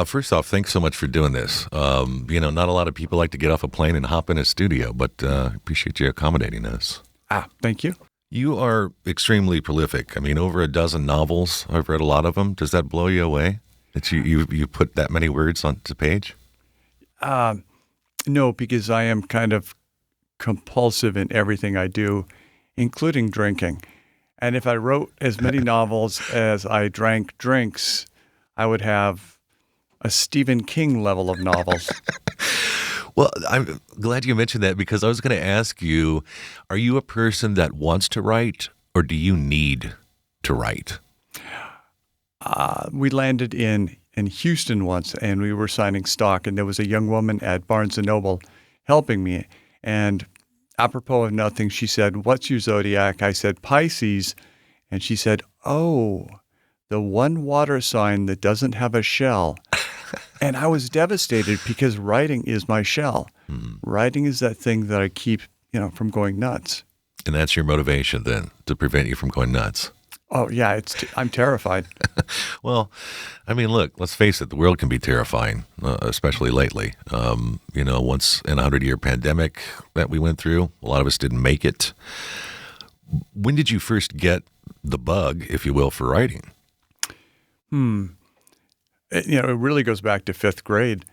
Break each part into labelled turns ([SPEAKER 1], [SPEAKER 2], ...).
[SPEAKER 1] First off, thanks so much for doing this. Not a lot of people like to get off a plane and hop in a studio, but appreciate you accommodating us.
[SPEAKER 2] Thank you.
[SPEAKER 1] You are extremely prolific. I mean, over a dozen novels. I've read a lot of them. Does that blow you away that you put that many words onto page?
[SPEAKER 2] No, because I am kind of compulsive in everything I do, including drinking. And if I wrote as many novels as I drank drinks, I would have a Stephen King level of novels.
[SPEAKER 1] Well, I'm glad you mentioned that because I was going to ask you, are you a person that wants to write or do you need to write?
[SPEAKER 2] We landed in Houston once and we were signing stock and there was a young woman at Barnes & Noble helping me. And apropos of nothing, she said, "What's your zodiac?" I said, "Pisces." And she said, "Oh, the one water sign that doesn't have a shell." And I was devastated because writing is my shell. Writing is that thing that I keep, from going nuts.
[SPEAKER 1] And that's your motivation then, to prevent you from going nuts.
[SPEAKER 2] Oh, yeah, I'm terrified.
[SPEAKER 1] Well, I mean, look, let's face it, the world can be terrifying, especially lately. Once in a 100-year pandemic that we went through, a lot of us didn't make it. When did you first get the bug, if you will, for writing?
[SPEAKER 2] It really goes back to fifth grade.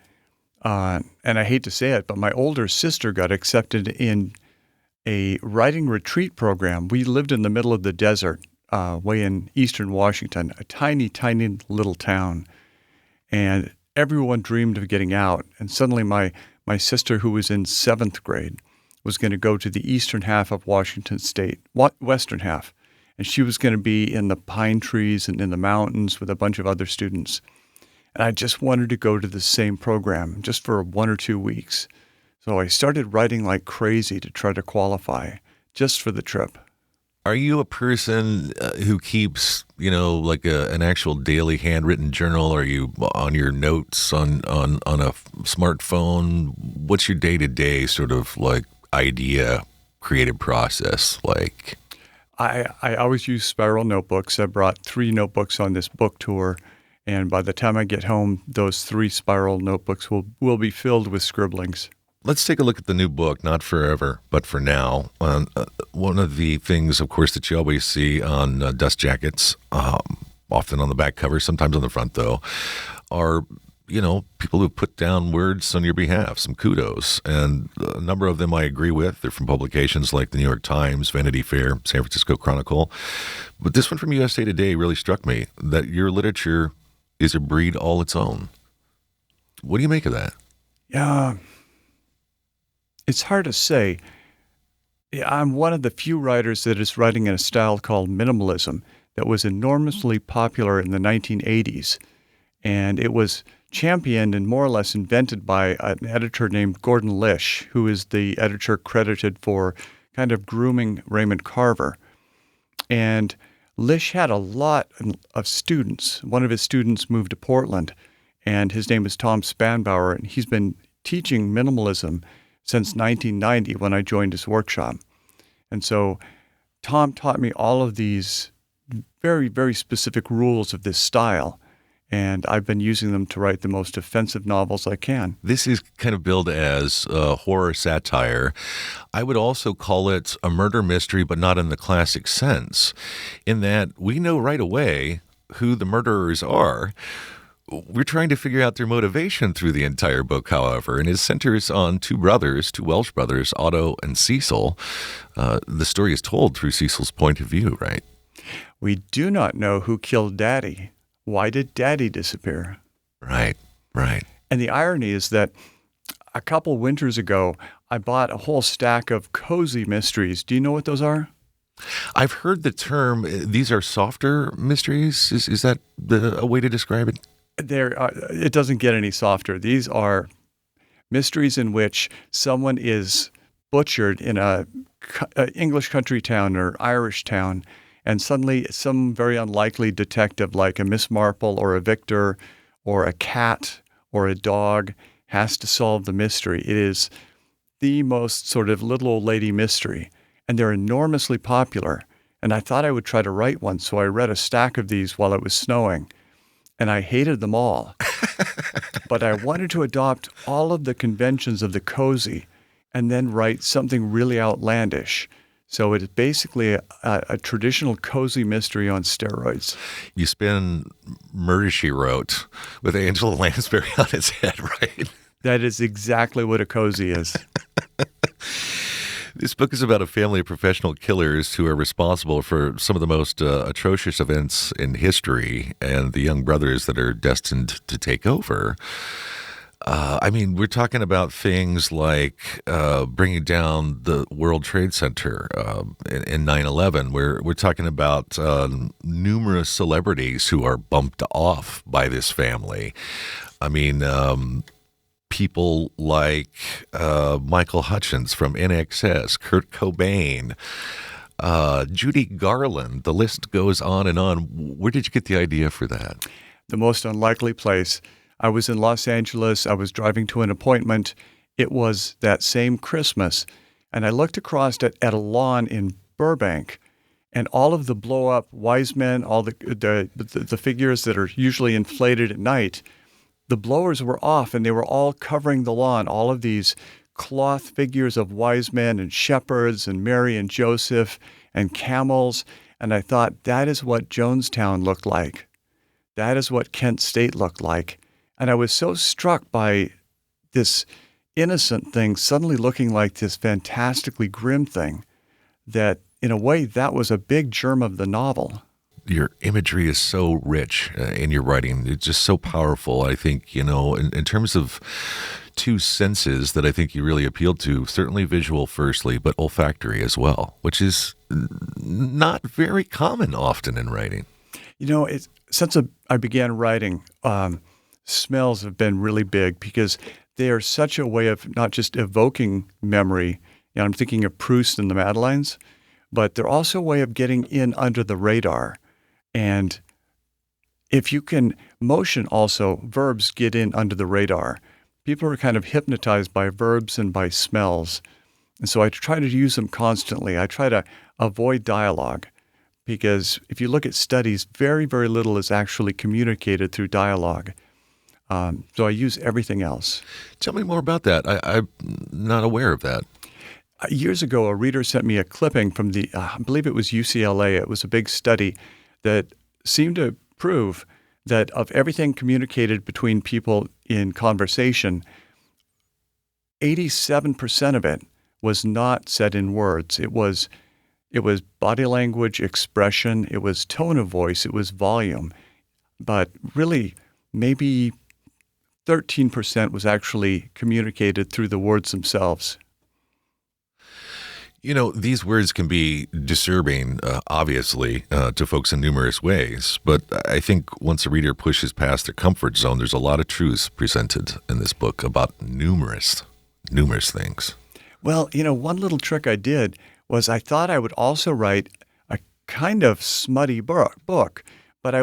[SPEAKER 2] And I hate to say it, but my older sister got accepted in a writing retreat program. We lived in the middle of the desert, way in eastern Washington, a tiny, tiny little town. And everyone dreamed of getting out. And suddenly my sister, who was in seventh grade, was going to go to the eastern half of Washington State, western half. And she was going to be in the pine trees and in the mountains with a bunch of other students. And I just wanted to go to the same program just for 1 or 2 weeks. So I started writing like crazy to try to qualify just for the trip.
[SPEAKER 1] Are you a person who keeps, like an actual daily handwritten journal? Are you on your notes on a smartphone? What's your day-to-day sort of like idea creative process like?
[SPEAKER 2] I always use spiral notebooks. I brought 3 notebooks on this book tour. And by the time I get home, those 3 spiral notebooks will be filled with scribblings.
[SPEAKER 1] Let's take a look at the new book, Not Forever, but For Now. One of the things, of course, that you always see on dust jackets, often on the back cover, sometimes on the front, though, are, people who put down words on your behalf, some kudos. And a number of them I agree with. They're from publications like the New York Times, Vanity Fair, San Francisco Chronicle. But this one from USA Today really struck me, that your literature is a breed all its own. What do you make of that?
[SPEAKER 2] Yeah, it's hard to say. I'm one of the few writers that is writing in a style called minimalism that was enormously popular in the 1980s. And it was championed and more or less invented by an editor named Gordon Lish, who is the editor credited for kind of grooming Raymond Carver. And Lish had a lot of students. One of his students moved to Portland, and his name is Tom Spanbauer, and he's been teaching minimalism since 1990 when I joined his workshop. And so Tom taught me all of these very, very specific rules of this style, and I've been using them to write the most offensive novels I can.
[SPEAKER 1] This is kind of billed as horror satire. I would also call it a murder mystery, but not in the classic sense, in that we know right away who the murderers are. We're trying to figure out their motivation through the entire book, however, and it centers on 2 brothers, 2 Welsh brothers, Otto and Cecil. The story is told through Cecil's point of view, right?
[SPEAKER 2] We do not know who killed Daddy. Why did Daddy disappear?
[SPEAKER 1] Right.
[SPEAKER 2] And the irony is that a couple winters ago, I bought a whole stack of cozy mysteries. Do you know what those are?
[SPEAKER 1] I've heard the term, these are softer mysteries. Is that a way to describe it?
[SPEAKER 2] It doesn't get any softer. These are mysteries in which someone is butchered in a English country town or Irish town, and suddenly some very unlikely detective like a Miss Marple or a Victor or a cat or a dog has to solve the mystery. It is the most sort of little old lady mystery, and they're enormously popular. And I thought I would try to write one, so I read a stack of these while it was snowing. and I hated them all. But I wanted to adopt all of the conventions of the cozy and then write something really outlandish. So it is basically a traditional cozy mystery on steroids.
[SPEAKER 1] You spin Murder, She Wrote with Angela Lansbury on its head, right?
[SPEAKER 2] That is exactly what a cozy is.
[SPEAKER 1] This book is about a family of professional killers who are responsible for some of the most atrocious events in history and the young brothers that are destined to take over. We're talking about things like bringing down the World Trade Center in 9/11. We're talking about numerous celebrities who are bumped off by this family. People like Michael Hutchins from NXS, Kurt Cobain, Judy Garland. The list goes on and on. Where did you get the idea for that?
[SPEAKER 2] The most unlikely place. I was in Los Angeles. I was driving to an appointment. It was that same Christmas. And I looked across at a lawn in Burbank, and all of the blow-up wise men, all the figures that are usually inflated at night, the blowers were off, and they were all covering the lawn, all of these cloth figures of wise men and shepherds and Mary and Joseph and camels. And I thought, that is what Jonestown looked like. That is what Kent State looked like. And I was so struck by this innocent thing suddenly looking like this fantastically grim thing that, in a way, that was a big germ of the novel.
[SPEAKER 1] Your imagery is so rich in your writing. It's just so powerful. I think, in terms of two senses that I think you really appealed to, certainly visual firstly, but olfactory as well, which is not very common often in writing.
[SPEAKER 2] Since I began writing, smells have been really big because they are such a way of not just evoking memory. I'm thinking of Proust and the Madeleines, but they're also a way of getting in under the radar. And if you can motion also, verbs get in under the radar. People are kind of hypnotized by verbs and by smells. And so I try to use them constantly. I try to avoid dialogue because if you look at studies, very, very little is actually communicated through dialogue. So I use everything else.
[SPEAKER 1] Tell me more about that. I'm not aware of that.
[SPEAKER 2] Years ago, a reader sent me a clipping from I believe it was UCLA. It was a big study that seemed to prove that of everything communicated between people in conversation, 87% of it was not said in words. It was body language, expression, it was tone of voice, it was volume. But really, maybe 13% was actually communicated through the words themselves.
[SPEAKER 1] These words can be disturbing, obviously, to folks in numerous ways. But I think once a reader pushes past their comfort zone, there's a lot of truths presented in this book about numerous things. Well,
[SPEAKER 2] one little trick I did was I thought I would also write a kind of smutty book, but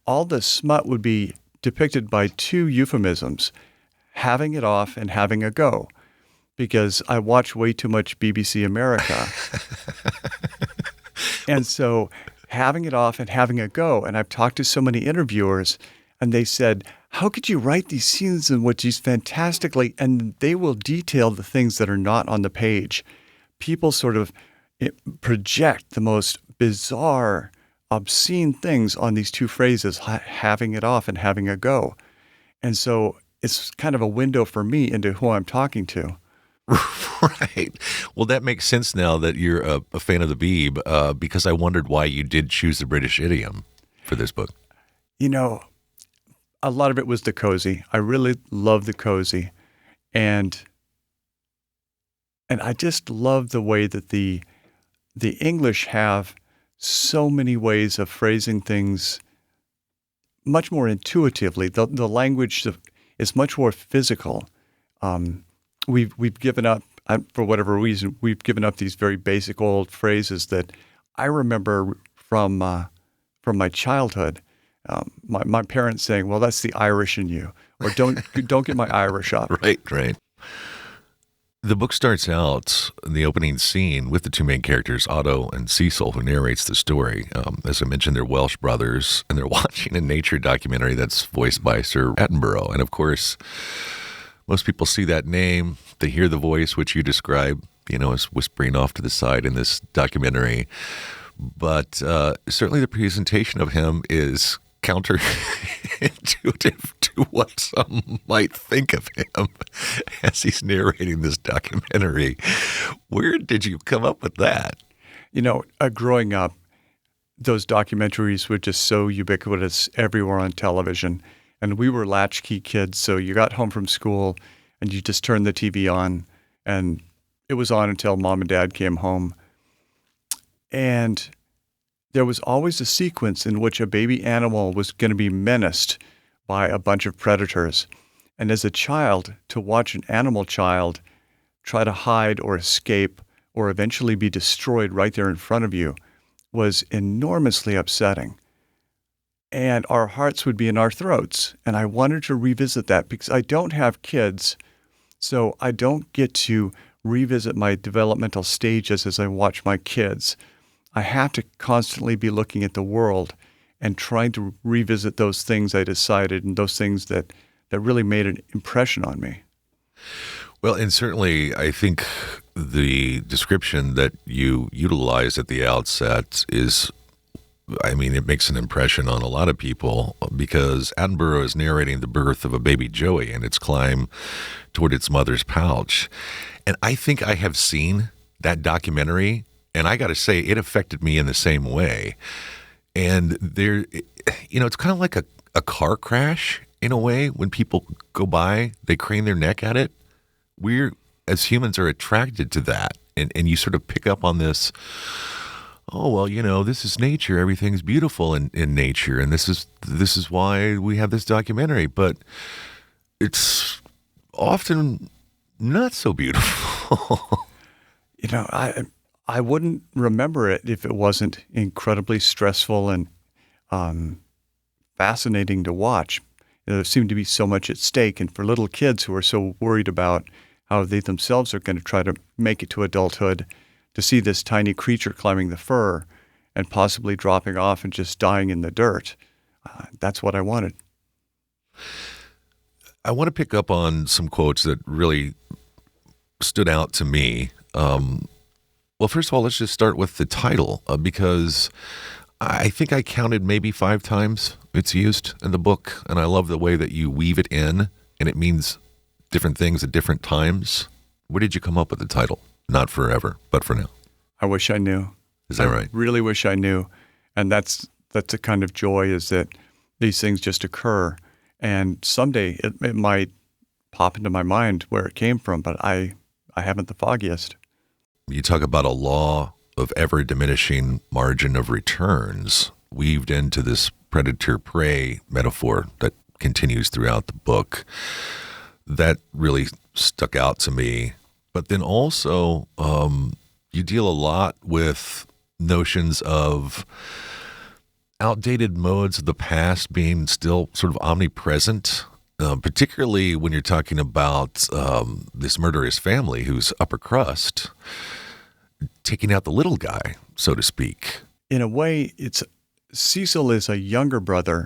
[SPEAKER 2] all the smut would be depicted by two euphemisms, having it off and having a go. Because I watch way too much BBC America. And so having it off and having a go, and I've talked to so many interviewers, and they said, how could you write these scenes in which he's fantastically, and they will detail the things that are not on the page. People sort of project the most bizarre, obscene things on these two phrases, having it off and having a go. And so it's kind of a window for me into who I'm talking to.
[SPEAKER 1] Right. Well, that makes sense now that you're a fan of the Beeb, because I wondered why you did choose the British idiom for this book.
[SPEAKER 2] A lot of it was the cozy. I really love the cozy. And I just love the way that the English have so many ways of phrasing things much more intuitively. The language is much more physical. We've given up, for whatever reason, we've given up these very basic old phrases that I remember from my childhood. My parents saying, "Well, that's the Irish in you," or "Don't get my Irish up."
[SPEAKER 1] Right. The book starts out in the opening scene with the two main characters, Otto and Cecil, who narrates the story. As I mentioned, they're Welsh brothers, and they're watching a nature documentary that's voiced by Sir Attenborough. And of course, most people see that name, they hear the voice, which you describe, as whispering off to the side in this documentary. But certainly the presentation of him is counterintuitive to what some might think of him as he's narrating this documentary. Where did you come up with that?
[SPEAKER 2] Growing up, those documentaries were just so ubiquitous everywhere on television. And we were latchkey kids, so you got home from school and you just turned the TV on, and it was on until mom and dad came home. And there was always a sequence in which a baby animal was going to be menaced by a bunch of predators. And as a child, to watch an animal child try to hide or escape or eventually be destroyed right there in front of you was enormously upsetting. And our hearts would be in our throats. And I wanted to revisit that because I don't have kids, so I don't get to revisit my developmental stages as I watch my kids. I have to constantly be looking at the world and trying to revisit those things I decided and those things that really made an impression on me.
[SPEAKER 1] Well, and certainly I think the description that you utilized at the outset it makes an impression on a lot of people because Attenborough is narrating the birth of a baby Joey and its climb toward its mother's pouch. And I think I have seen that documentary, and I got to say, it affected me in the same way. And it's kind of like a car crash in a way. When people go by, they crane their neck at it. We, as humans, are attracted to that. And you sort of pick up on this, this is nature. Everything's beautiful in nature. And this is why we have this documentary. But it's often not so beautiful.
[SPEAKER 2] I wouldn't remember it if it wasn't incredibly stressful and fascinating to watch. There seemed to be so much at stake. And for little kids who are so worried about how they themselves are going to try to make it to adulthood, to see this tiny creature climbing the fur and possibly dropping off and just dying in the dirt, that's what I wanted.
[SPEAKER 1] I want to pick up on some quotes that really stood out to me. Well, first of all, let's just start with the title, because I think I counted maybe 5 times it's used in the book, and I love the way that you weave it in, and it means different things at different times. Where did you come up with the title? Not forever, but for now.
[SPEAKER 2] I wish I knew.
[SPEAKER 1] Is that right?
[SPEAKER 2] I really wish I knew. And that's the kind of joy, is that these things just occur. And someday it might pop into my mind where it came from, but I haven't the foggiest.
[SPEAKER 1] You talk about a law of ever diminishing margin of returns weaved into this predator-prey metaphor that continues throughout the book. That really stuck out to me. But then also, you deal a lot with notions of outdated modes of the past being still sort of omnipresent, particularly when you're talking about this murderous family who's upper crust, taking out the little guy, so to speak.
[SPEAKER 2] In a way, Cecil is a younger brother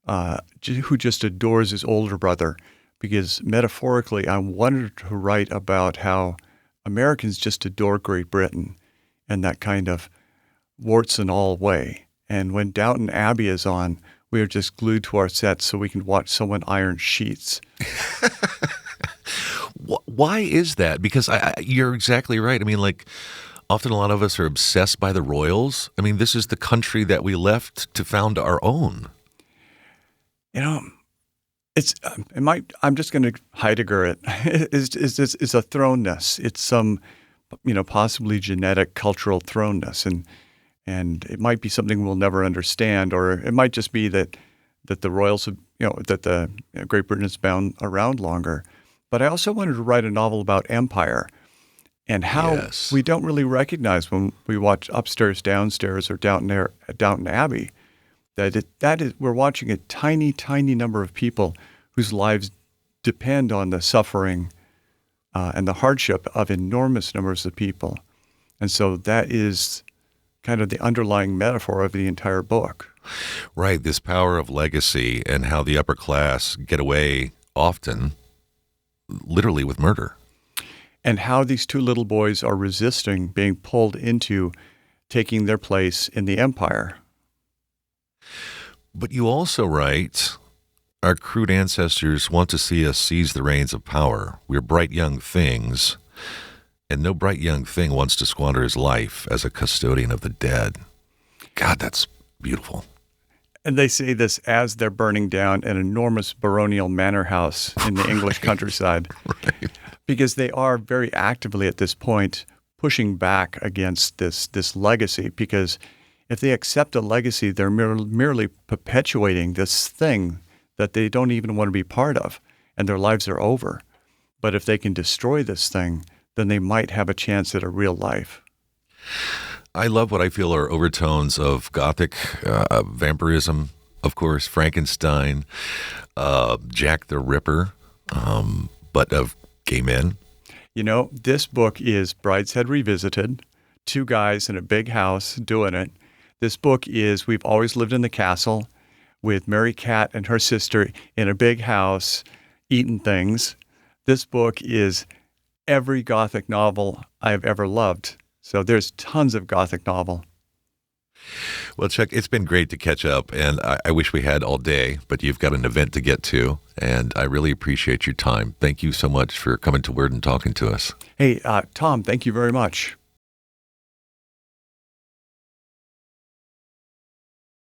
[SPEAKER 2] who just adores his older brother, because metaphorically, I wanted to write about how Americans just adore Great Britain in that kind of warts and all way. And when Downton Abbey is on, we are just glued to our sets so we can watch someone iron sheets.
[SPEAKER 1] Why is that? Because you're exactly right. I mean, often a lot of us are obsessed by the royals. I mean, this is the country that we left to found our own. I'm just going to Heidegger it. It's a thrownness. It's some, possibly genetic cultural thrownness, and it might be something we'll never understand, or it might just be that the royals have, that the Great Britain has been around longer. But I also wanted to write a novel about empire and how we don't really recognize when we watch Upstairs, Downstairs, or Downton Abbey, we're watching a tiny, tiny number of people whose lives depend on the suffering
[SPEAKER 2] and the hardship of enormous numbers of people. And so that is kind of the underlying metaphor of the entire book.
[SPEAKER 1] Right, this power of legacy and how the upper class get away often, literally with murder.
[SPEAKER 2] And how these two little boys are resisting being pulled into taking their place in the empire.
[SPEAKER 1] But you also write, our crude ancestors want to see us seize the reins of power. We're bright young things, and no bright young thing wants to squander his life as a custodian of the dead. God, that's beautiful.
[SPEAKER 2] And they say this as they're burning down an enormous baronial manor house in the English countryside.
[SPEAKER 1] Right.
[SPEAKER 2] Because they are very actively at this point pushing back against this legacy, because if they accept a legacy, they're merely perpetuating this thing that they don't even want to be part of, and their lives are over. But if they can destroy this thing, then they might have a chance at a real life.
[SPEAKER 1] I love what I feel are overtones of Gothic, vampirism, of course, Frankenstein, Jack the Ripper, but of gay men.
[SPEAKER 2] You know, this book is Brideshead Revisited, two guys in a big house doing it. This book is We've Always Lived in the Castle, with Mary Cat and her sister in a big house eating things. This book is every Gothic novel I've ever loved. So there's tons of Gothic novel.
[SPEAKER 1] Well, Chuck, it's been great to catch up, and I wish we had all day, but you've got an event to get to, and I really appreciate your time. Thank you so much for coming to Word and talking to us.
[SPEAKER 2] Hey, Tom, thank you very much.